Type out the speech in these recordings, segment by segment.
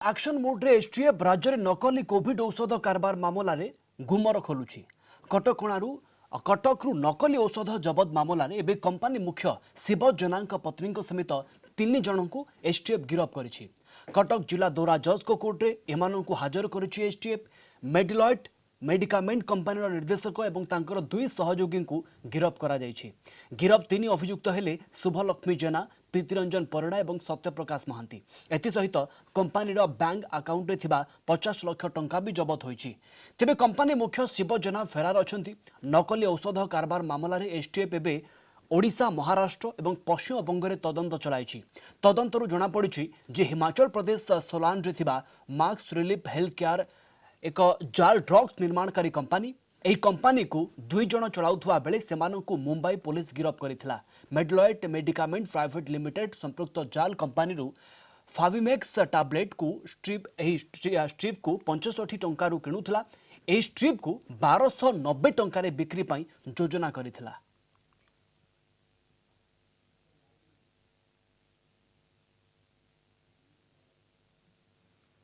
Action मोड्रे STF राज्य में नकली कोविड औषध कारबार मामलें गुमर खोलुछि। कटकरू नकली औषध जबत मामलें एवं कंपानी मुख्य शिव जेना पत्नी समेत 3 जन को एसटीएफ गिरफ्त करिछि। कटक जिला दौरा जज को कोर्टे एमानंकु हाजर करिछि एसटीएफ। मेडिलॉइट मेडिकामेंट कंपानी निर्देशक एवं तांकर 2 सहयोगी को गिरफ्त करा जायछि। गिरफ्त 3 अभियुक्त हेले शुभलक्ष्मी जेना, प्रीतिरंजन परिड़ा और सत्यप्रकाश महांती। एसहित कंपानी बैंक अकाउंट थिबा 50 लाख टंका भी जबत होइछि। तेबे कंपानी मुख्य शिव जेना फेरार अछंती। नकली औषध कारबार मामलें एसटीएफ एवं ओडिशा, महाराष्ट्र और पश्चिमबंग में तदंत चलाई। तदंतरू जनापड़ी जे हिमाचल प्रदेश सोलान रे थिबा मार्क्स रिलीफ हेल्थ केयर एक जाल ड्रग्स निर्माणकारी कंपानी। ଏହି कंपानी को 2 जन चलाउथुवा बेले सेमानंकु मुंबई पुलिस गिरफ्त करिथिला। मेडलॉइट मेडिकामेंट प्राइवेट लिमिटेड संपृक्त जाल कंपानी फाविमेक्स टैबलेट को स्ट्रिप को 65 टंका किणुथिला। एही स्ट्रिप को 1290 टंका रे बिक्री पई योजना करिथिला।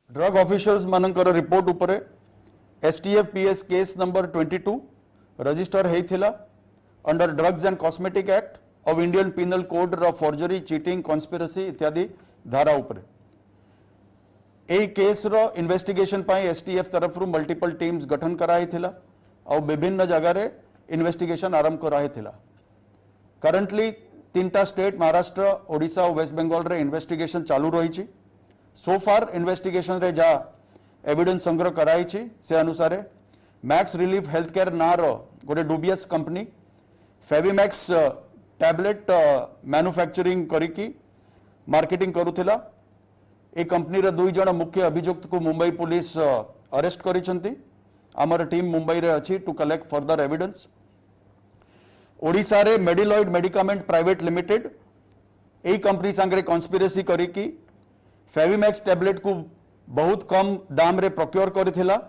ड्रग ऑफिशियल्स मानकर रिपोर्ट उपरे STF PS case number 22 register होता under drugs and cosmetic act of Indian penal code रो फॉर्जरी, चीटिंग, कॉन्स्पिरेसी इत्यादि धारा उपरे ए केस रो इन्वेस्टिगेशन पाई एसटीएफ तरफ मल्टीपल टीम्स गठन कराइथिला और विभिन्न जगह रे इन्वेस्टिगेशन आरंभ कराइथिला। करंटली 3टा स्टेट महाराष्ट्र, ओडिशा और वेस्ट बंगाल रे इन्वेस्टिगेशन चालू रही। सो फार इन्वेस्टिगेशन रे जा एविडेंस संग्रह कराई से अनुसार मैक्स रिलीफ हेल्थ केयर नार गोटे डुबियस कंपनी फेविमैक्स टैबलेट मैन्युफैक्चरिंग करिकी मार्केटिंग करुथिला। ए कंपनी रे 2 जन मुख्य अभियुक्त को मुंबई पुलिस अरेस्ट करिसंती। आमर टीम मुंबई रे अछि to collect further evidence. Odisha रे मेडिलॉइड मेडिकामेंट प्राइवेट लिमिटेड ए कंपनी संगे कॉन्स्पिरेसी करिकी फेविमैक्स टैबलेट को बहुत कम दाम रे प्रोक्योर करिथिला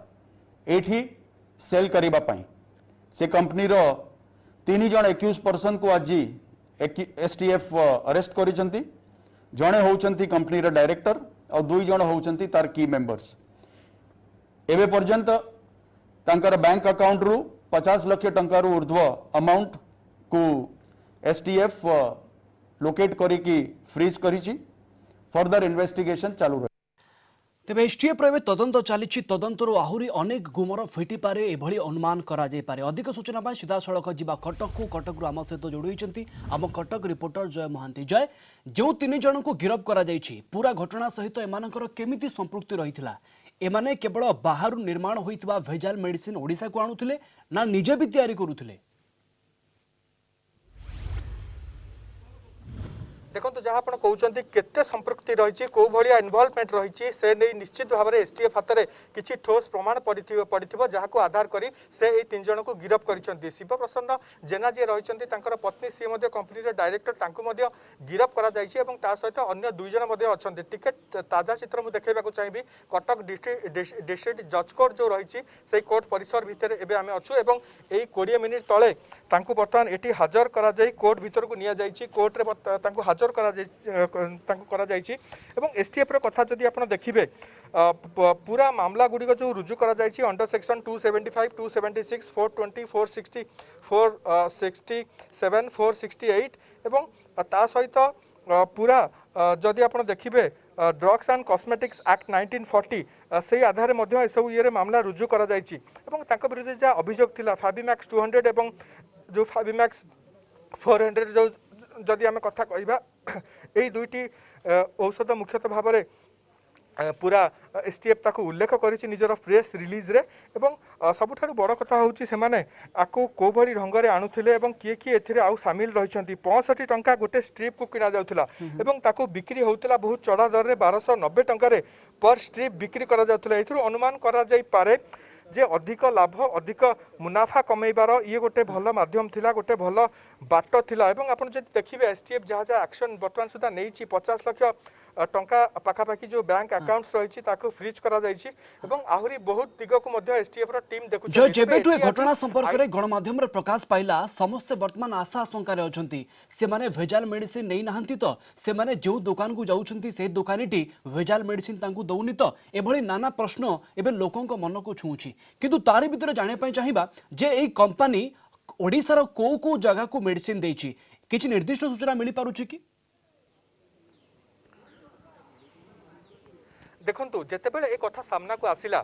एठी सेल करिबा पई। से कंपनी रो 3 जन एक्यूज पर्सन को आज एसटीएफ अरेस्ट करिसंती। जणे होउचंती कंपनी रो डायरेक्टर और 2 जन होउचंती तार की मेंबर्स। एबे पर्यंत तांकर बैंक अकाउंट रु 50 लाख टंका रु ऊर्ध्व अमाउंट को एसटीएफ लोकेट करिकी फ्रीज करिछि। फर्दर इन्वेस्टिगेशन चालू। तेज एसटीएफ तदंत चली। तदंतर आहरी अनेक गुमर फिटी पारे एभली अनुमान करा जाय पारे। अधिक सूचना सीधा सड़क जा कटक को कटक आम सहित जोड़ी आम कटक रिपोर्टर जय महांती। जय, जो 3 जन को गिरफ्त करा जायछि, पूरा घटना सहित एमानकर केमिति संपृक्ति रहिथिला? एमाने केवल बाहर निर्माण होइतबा भेजाल मेडिसिन ओडिशा को आणुथिले ना निजे भी तैयारी करुथिले? देखो जहाँ आप कहते केते संपृक्ति रही कौ भाया इनवल्वमेंट रही से नहीं निश्चित भाव में एसटीएफ हाथ में किसी ठोस प्रमाण पड़ो जहाँ को आधार करी से 3 जन को गिरफ्त कर। शिव प्रसन्न जेना जी रही पत्नी सी कंपनी डायरेक्टर गिरफ्त कर सहित अन्य 2 जन अच्छा। टिकेट ताजा चित्र मुझे देखा चाहिए। कटक डिस्ट्रिक्ट जज कोर्ट जो रही से कोर्ट परिसर भितर एवं आम अच्छू और 20 मिनिट तले बर्तमान ये हाजर कर कोर्ट भीतर को नि कोर्टे हाजर एसटीएफ कथा जदि आप देखिए पूरा मामला गुड़िक जो रुजु करा अंडर सेक्शन 275, 276, 420, 460, 467, 468 एवं ता सहित पूरा जदि आप देखिए ड्रग्स एंड कॉस्मेटिक्स एक्ट 1940 से आधार में सब ये मामला रुजु करा विरुद्ध जहाँ अभियोग थिला फाविमैक्स 200 एवं जो फाविमैक्स 400 जो जदि आम कथा कहवा यही 2टी औषध मुख्यतः भाव में पूरा एसटीएफ ताको उल्लेख करिछि निजर प्रेस रिलीज रे। एवं सबुठारु बड़ कथा होउछि सेमाने आको को भरी ढंग रे आनुथिले एवं किए किए एथिरे आउ शामिल रहिछंती। 65 टंका गोटे स्ट्रिप को किना जाउथिला एवं ताको बिक्री होउथिला बहुत चढ़ा दर रे 1290 टंका रे पर स्ट्रिप बिक्री करा जाउथिला। एथिरु अनुमान करा जाई पारे जे अधिक लाभ अधिक मुनाफा कमेबार ये गोटे भल माध्यम थिला, गोटे भल बाट थिला। एवं आपन जे देखिबे एसटीएफ जहाँ जहाँ एक्शन बर्तमान सुधा नहीं 50 लाख टंका पाखापाखि जो बैंक अकाउंट्स रही फ्रीज करा जायछि एवं आहुरी बहुत दिग को मध्य एसटीएफ रो टीम देखु जो जेबेठु ए घटना संपर्क में गणमाध्यम प्रकाश पाइला समस्त वर्तमान आशा आशंकार अछंती से माने भेजाल मेडिसिन नै नाहंती तो से माने जो दुकान को जाउछंती से दुकानीटी भेजाल मेडिसिन तांकू दउनी तो एभली नाना प्रश्न एबे लोकंक मन को छुउछि किंतु तारि भितर जाने पय चाहिबा जे एई कंपनी ओडिसा रो को जगह को मेडिसिन देछि किछि निर्दिष्ट सूचना मिली पारुछि कि देखंतु जेतेबेले ए कथा सामना को आसिला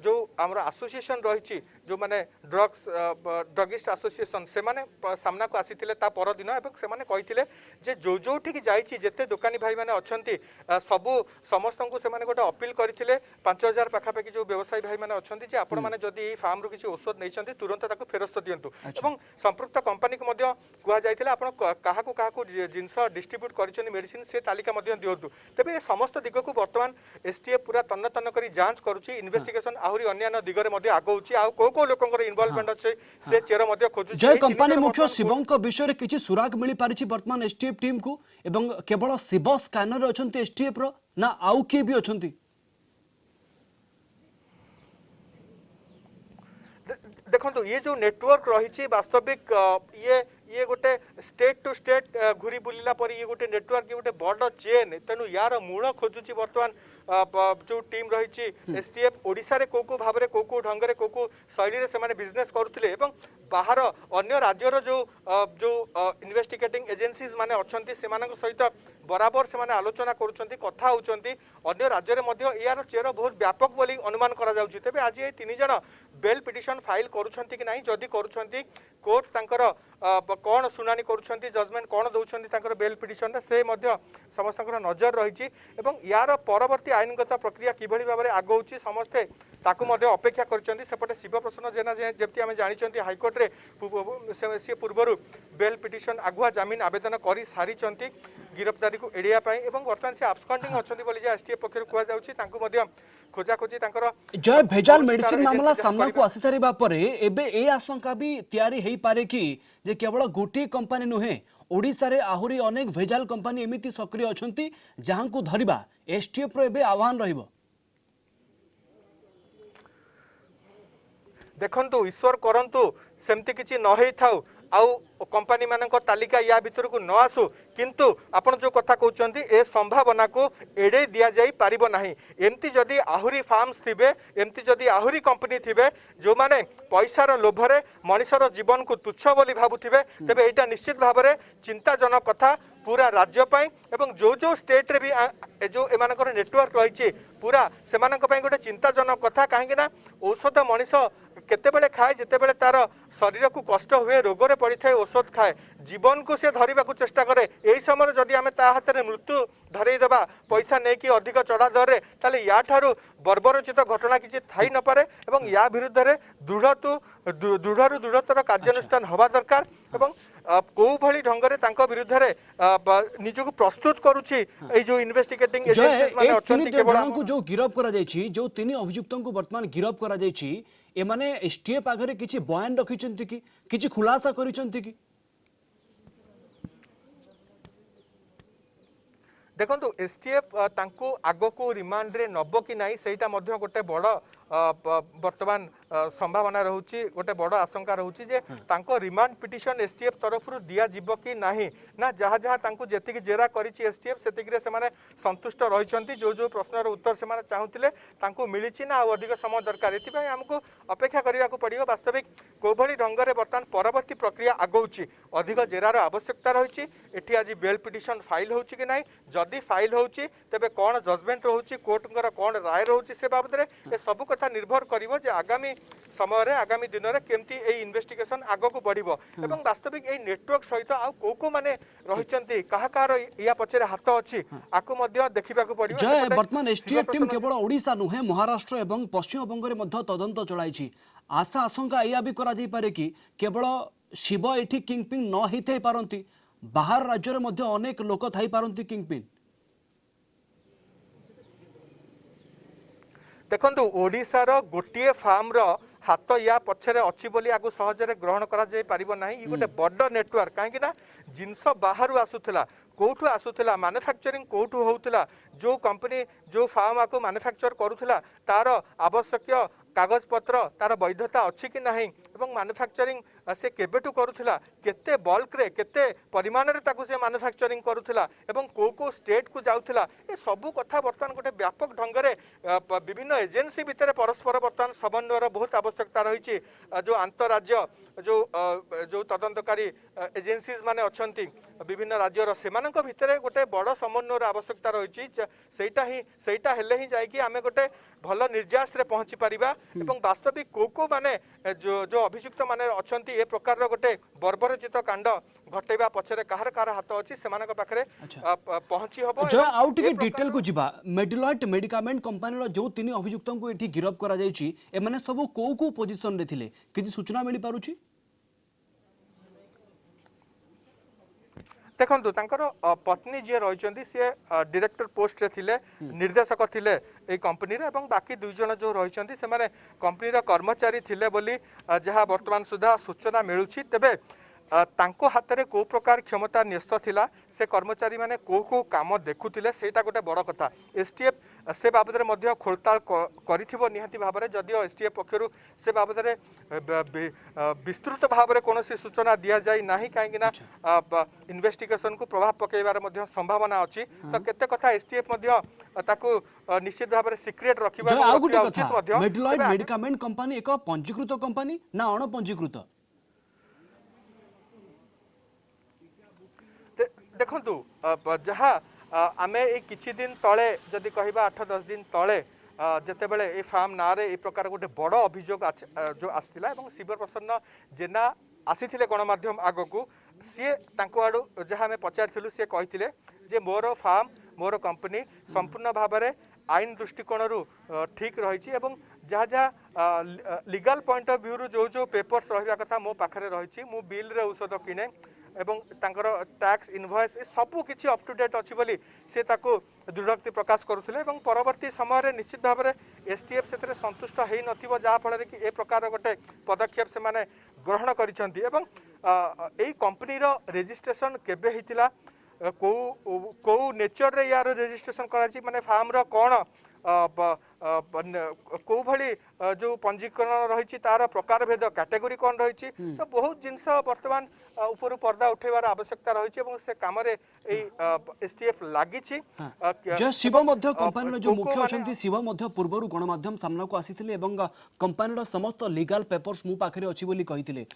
जो आमर एसोसिएशन रही जो माने ड्रगिस्ट एसोसिएशन से माने सामना को आसीथिले ता पर दिन एवं से माने कहिथिले जे जो जो ठीक जाईची जेते दुकानी भाई माने अछंती सबु समस्त को से माने गोटे अपील करथिले 5000 पाखापाखि जो व्यवसायी भाई माने अछंती जे आपण माने जदी ई फार्म रु किछि औषध नैछंती तुरंत ताको फेरस्त दियंतु एवं संपृक्त कंपनी को मध्य कुआ जायथिले आपण काहाकू जिंस डिस्ट्रीब्यूट करिसनी मेडिसिन से तालिका मध्य दियंतु तबे समस्त दिग को वर्तमान एसटीएफ पूरा तन्न तन्न करी जांच करूची इन्वेस्टिगेशन आहुरी अन्य दिगरे मध्ये आगौची आ को लोकंकर इन्वॉल्वमेंट अछि से चेर मध्ये खोजु जय कंपनी मुख्य शिवंक विषय रे किछि सुराग मिली पारिछि वर्तमान एसटीएफ टीम को एवं केवल शिव स्कैनर अछंती एसटीएफ रो ना आउ के भी अछंती देखो ये जो नेटवर्क रही वास्तविक ये गोटे स्टेट टू स्टेट घूरी बुलिला पर ये गोटे नेटवर्क ये गोटे बड़ चेन तेणु यार मूल खोजुची वर्तमान जो टीम रही एसटीएफ ओडिशा रे को भाव में को ढंग से को शैली रे से बिजनेस करुले एवं बाहर अन्य राज्यर जो जो इन्वेस्टिगेटिंग एजेंसीज माने अछंती सेमानक सहित बराबर से आलोचना करुछंती कथा होउछंती अन्य राज्य में यार चेर बहुत व्यापक बोली अनुमान करा जाउछि तबे आज ये तीन जन बेल पिटिशन फाइल करुछंती कि नहीं जदि करुछंती कोर्ट तांकर कौन शुनानी करुछंती जजमेंट कौन दउछंती तांकर बेल पिटिशन से मध्य समस्तकर नजर रही एवं यार परवर्ती आईनगत प्रक्रिया किभली भाव में आगौछि समस्ते ताकू मध्य अपेक्षा करछंती सेपटे शिव प्रसन्न जेना जेमती आमे जानिछंती हाईकोर्ट रे से पूर्व बेल पिटिशन आगुआ जमीन आवेदन करी सारिछंती गिरफ्तारी को एड़िया पाई एवं वर्तमान से अब्सकॉन्डिंग अछंती बोली जे एसटीएफ पक्षरु कुआ जाउछि तांकू मध्य खोजा खोजी तांकर जय भेजाल मेडिसिन मामला सामना को आसी सारिबा परे एबे ए आशंका भी तयारी हेई पारे कि जे केवल गोटी कंपनी नुहे ओडिसा रे आहुरी अनेक भेजाल कंपनी एमिति सक्रिय अछंती जहां को धरिबा एसटीएफ रो एबे आह्वान रहिबो देखंतु ईश्वर करंतु सेमति किछि न हेई थाउ आउ कंपनी मानक तालिका या भीतर को न आसु किंतु आपण जो कथा कहउचंती ए संभावना को एडे दिया जाई पारिबो नाही एमती जदी आहुरी फार्म्स थिबे एमती जदी आहुरी कंपनी थिबे जो माने पैसार लोभरे मनिषर जीवन को तुच्छ बोली भाबुथिबे तबे एटा निश्चित भाबरे चिंताजनक कथा पूरा राज्य पाई एवं जो जो स्टेट रे भी जो एमानकर नेटवर्क रही पूरा सेमानक पई गोटे चिंताजनक कथा काहेकि ना औषध मनिष केतेबेले खाए जेतेबेले तार शरीर को कष्ट हुए रोगरे पड़ी थाए औषध खाए जीवन को से धरिबा को चेष्टा करे एही समय जदि आमे ता हाथ रे मृत्यु धरई देबा पैसा नै कि अधिक चढ़ा दर ताले या ठारू बर्बरचित घटना किछि थाई न पारे एवं या विरुद्ध रे दृढ़ दृढ़तर कार्यानुष्ठान हवा दरकार एवं को भली ढंग रे तांको विरुद्ध रे निजको प्रस्तुत करूछि ए जो इन्वेस्टिगेटिंग एजेंसीज माने अछंती केवल को जो गिरफ करा जायछि जो तीन अभियुक्तों को वर्तमान गिरफ करा जायछि ए माने एसटीएफ आगरे किछि बयान रखिछंती कि किछि खुलासा करिछंती कि देखो एसटीएफ तांको आगो को रिमांड रे नब कि नहीं सेटा मध्य गोटे बड़ वर्तमान संभावना रहउची गोटे बड़ आशंका रहउची जे तांको रिमांड पिटिशन एसटीएफ तरफ रु दिया जिवो कि नाही ना जहाँ जहाँ तांको जेतिक जेरा करिछि एसटीएफ सेतिक रे सेमाने संतुष्ट रहिछंती जो जो प्रश्नर उत्तर सेमाने चाहुतिले तांको मिलिछि ना अधिक समय दरकार एति पय हमको अपेक्षा करिया को पड़ियो वास्तविक कोभली ढंग रे वर्तमान परवर्ती प्रक्रिया आगौची अधिक जेरार आवश्यकता रहिछि एठी आज बेल पिटिशन फाइल होउची कि नाही जदि फाइल होउची तबे कोन जजमेंट रहउची कोर्टकर कोन राय रहउची से बाबत रे ए सब कथा निर्भर करिवो जे आगामी समय रे आगामी दिन रे केमती ए इन्वेस्टिगेशन आगो को बढ़िबो एवं वास्तविक ए नेटवर्क सहित आ को माने रहिचंती काहा कार या पछरे हाथ अछि आको मध्य देखिबा को पड़िबो जय वर्तमान एसटीएफ टीम केवल ओडिसा नुहे महाराष्ट्र एवं पश्चिम बंग रे मध्य तदंत चलाइछि आशा आशंका या भी करा जाई पारे कि केवल शिव एठी किंगपिन न हिथै पारंती बाहर राज्य रे मध्य अनेक लोक थाई पारंती किंगपिन देखो ओडिशार गोटे फार्म हाथ या पछरे अच्छी बोली आगु सहजरे ग्रहण करा जाय परिबो नाही ई गोटे बड़ नेटवर्क काहेकि ना जिनस बाहरु आसुथला कोठू आसुला मैन्युफैक्चरिंग कोठू होउतला जो कंपनी जो फार्म को मैन्युफैक्चर करूला तार आवश्यक कागज पत्र तार वैधता अच्छी कि नहीं एवं मैन्युफैक्चरिंग से केबेटू करूला केते बल्क रे केते परिमाण रे ताकू से मैन्युफैक्चरिंग करूला एवं को स्टेट को जाउथला ए सबू कथा बर्तमान गोटे व्यापक ढंग रे विभिन्न एजेंसी भितर परस्पर बर्तमान समन्वयर बहुत आवश्यकता रही जो अंतरराज्य जो जो तदंतकारी एजेंसीज माने अछंती विभिन्न राज्यर सेमानक भितर गोटे बड़ समन्वयर आवश्यकता रही सेटा हेले ही जाइए आम गोटे भल निर्यास रे पहुँची पारिबा एवं वास्तविक को माने जो अभियुक्त माने अछंती ए प्रकार गोटे बर्बरचित कांड घटेबा पछरे कहार कहार हाथ अछि सेमानक पाखरे पहुँची हबो जय आउ टिके डिटेल को जिबा मेडिलॉइट मेडिकामेंट कंपनी रो जो तीन अभियुक्तों को एठी गिरफ्त करा जायछि ए माने सब को पोजीशन रे थिले किछि सूचना मिली पारुछि देखो तांकर पत्नी जी रही सी डायरेक्टर पोस्ट रे थिले निर्देशक थिले ए कंपनी रे एवं बाकी दुई जन जो रही से माने कंपनी रा कर्मचारी थिले बोली जहाँ वर्तमान सुधा सूचना मिलुछि तेबे तांको हाथ में को प्रकार क्षमता न्यस्त थिला से कर्मचारी माने को काम देखुथिले सेटा गोटे बड़ कथा एसटीएफ से बाबद में मध्य खोलताल करिथिबो निहाती भाव में जदियो एसटीएफ पक्षरु से बाबद में विस्तृत भाव में कौन सूचना दि जाए ना कहीं इन्वेस्टिगेशन को प्रभाव पकईबार संभावना अच्छी तो केते कथा एसटीएफ ताकू निश्चित भाव में सिक्रेट रखिबा उचित मेडिलॉइट मेडिकामेंट कंपनी एक पंजीकृत कंपनी ना अणपंजीकृत देखु जहाँ आम ये किछि दिन तले जदि कहबा 8-10 दिन तले जिते बड़े ये फार्म ना रे ए प्रकार गोटे बड़ अभियोग जो आसला शिवर प्रसन्न जेना आसी गणमाध्यम आगक सी आड़ू जहाँ आम पचारूँ सी कही जे मोर फार्म मोर कंपनी संपूर्ण भाव में आईन दृष्टिकोण ठीक रही जहाँ जहाँ लीगल पॉइंट ऑफ व्यू जो जो पेपर्स रहा कथा मो पाखे रही मु बिल रे औषध किने एवं तांकर टैक्स इनवॉइस सबू किसी अप टू डेट अच्छी बोली सी दृढ़ोक्ति प्रकाश करुले परवर्ती समय निश्चित भाव में एसटीएफ से संतुष्ट हो न जहाँफल कि ए प्रकार गोटे पदक्षेप से माने ग्रहण कर कंपनी रेजिस्ट्रेशन केबे होइतिला को नेचर रे यार रेजिस्ट्रेशन कराची माने फार्म रो कौन को भली जो पंजीकरण रही तार प्रकार भेद कैटेगरी कौन रही तो बहुत जिनस वर्तमान ऊपर पर्दा उठेबार आवश्यकता रही से काम एसटीएफ लगी जय शिव कंपनी जो मुख्य अच्छा शिव पूर्व गणमाध्यम सामना को आसी कंपनी समस्त लीगल पेपर्स मो पाखे अच्छी बोली कही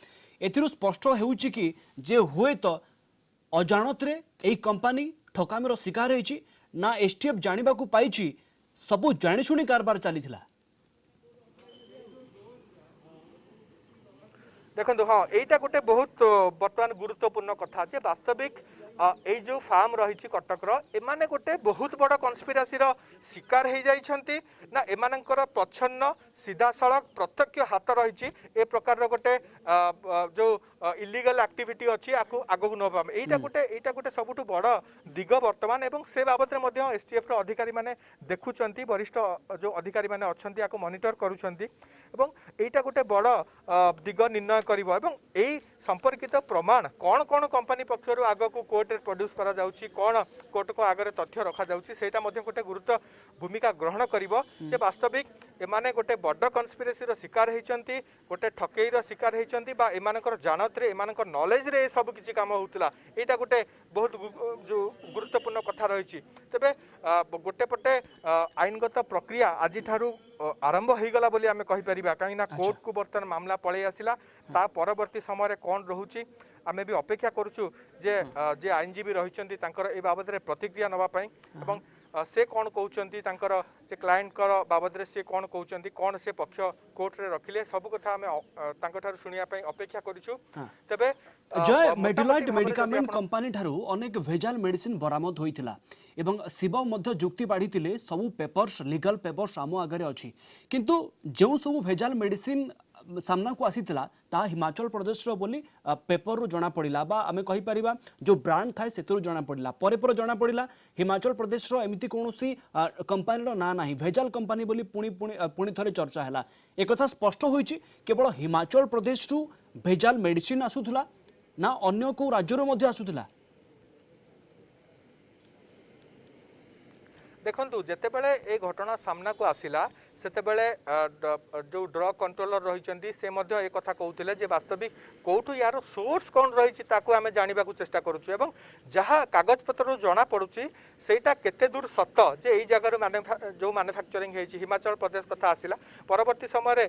एथिरु स्पष्ट होउछि कि जे हुए तो अजाणत रे एई कंपनी ठकामीर शिकार होइछि ना एसटीएफ जानिबा को पाइछि सबू जाणीशुणी कारबार चली देखो हाँ यहीटा गोटे बहुत बर्तमान गुरुत्वपूर्ण कथा जे वास्तविक ये जो फार्म रही कटकर एमाने गोटे बहुत बड़ कन्स्पिरेसी शिकार हो जाइछंती ना एमानंकर प्रच्छन्न सीधा सड़क प्रत्यक्ष हाथ रही ए प्रकार गोटे जो इलीगल एक्टिविटी अच्छी आगक नवा एटा गोटे सबुठ बड़ दिग वर्तमान एवं से बाबद में एसटीएफ अधिकारी माने देखुचंती वरिष्ठ जो अधिकारी माने अछंती आको मॉनिटर करूचंती एवं एटा गोटे बड़ दिग निर्णय करिवो एवं एई संपर्कित प्रमाण कौन कौन कंपनी पक्षर आगक कोर्ट रे प्रोड्यूस करा जाउची कौन कोर्ट को आगे तथ्य रखा जाउची सेटा मध्ये गोटे गुरुत्व भूमिका ग्रहण करिवो जे वास्तविक एमाने गोटे बड़ कन्स्पिरेसी शिकार होइचंती गोटे ठकेईर शिकार होइचंती बा एमानकर जानत रे एमानकर नॉलेज रे सब किछि काम होउतला एटा गोटे बहुत जो गुरुत्वपूर्ण कथा रही तेबे गोटे पटे आईनगत प्रक्रिया आज ठारू आरंभ हो गला बोली आमे कहि परिबा काईना कोर्ट को बर्तमान मामला पळै आसिला ता परवर्ती समय कौन रोचे आमे भी अपेक्षा करूँ जे आईनजीवी रही ए बाबद में प्रतिक्रिया नापी एवं से कौन कहते जे क्लाएंट बाबद में से कौन कहते कौन से पक्ष कोर्ट रे रखिले सब कथा आम शुणा अपेक्षा करूँ तेबे जय मेडिलॉइट मेडिकामेंट कंपनी ठारू अनेक भेजाल मेडिसिन बरामद होइतिला एवं शिव मध्य जुक्ति बाढ़ी सबू पेपर्स लीगल पेपर्स आम आगे अच्छी किंतु जो सबू भेजाल मेडिसिन सामना को आसीथिला ता हिमाचल प्रदेश रो बोली पेपर रो जना पड़िला बा आमे कहि परिबा जो ब्रांड थाए सेतरो जना पड़िला पर जना पड़िला हिमाचल प्रदेश रो एमिति कोनोसी कंपनी रो ना नाही भेजाल कंपनी बोली पुणी थरे चर्चा हैला एक कथा स्पष्ट होईची केवल हिमाचल प्रदेश रु भेजाल मेडिसिन आसुथला ना अन्य को राज्य रो मध्ये आसुथला देखंतु जेतेबेले ए घटना सामना को आसिला सेतेबेले जो ड्रग कंट्रोलर रहिचंती से मध्य ए कथा कहउथिले जे वास्तविक कोठु यार सोर्स कोन रहिछि ताकू आमे जानिबा को चेष्टा करूछु एवं जहा कागज पत्र जना पडुछि सेटा केते दूर सत्य जे एई जगार जो मैन्युफैक्चरिंग हेछि हिमाचल प्रदेश कथा आसिला परवर्ती समय रे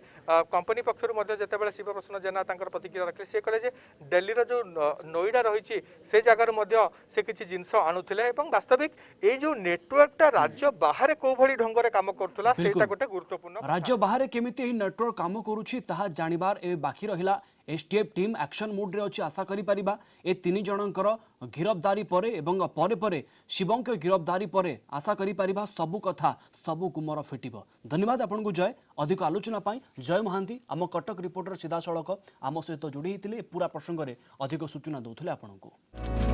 कंपनी पक्षरु मध्य जेतेबेले शिवप्रसन्न जेना तांकर प्रतिक्रिया रखले से कहले जे दिल्ली रो जो नोएडा रहिछि से जगार मध्य से किछि जिंस आणुथिले एवं वास्तविक ए जो नेटवर्कटा राज्य बाहर को भली ढंगरे काम करथुला सेटा गोटे गुरुत्वपूर्ण राज्य बाहर केमिति एही नेटवर्क काम करूछि ताहा जानिबार ए बाकी रहिला एसटीएफ टीम एक्शन मोड रे अछि आशा करि परिबा ए तीन जनकर गिरफ्तारी परे एवं परे परे शिवंक गिरफ्तारी परे आशा करि परिबा सबु कथा सबु कुमर फिटिबो। धन्यवाद आपन को जय। अधिक आलोचना पाई जय महांती आम कटक रिपोर्टर सीधा सड़क आम सहित जोड़ी होते पूरा प्रसंग में अधिक सूचना दौले आपन को।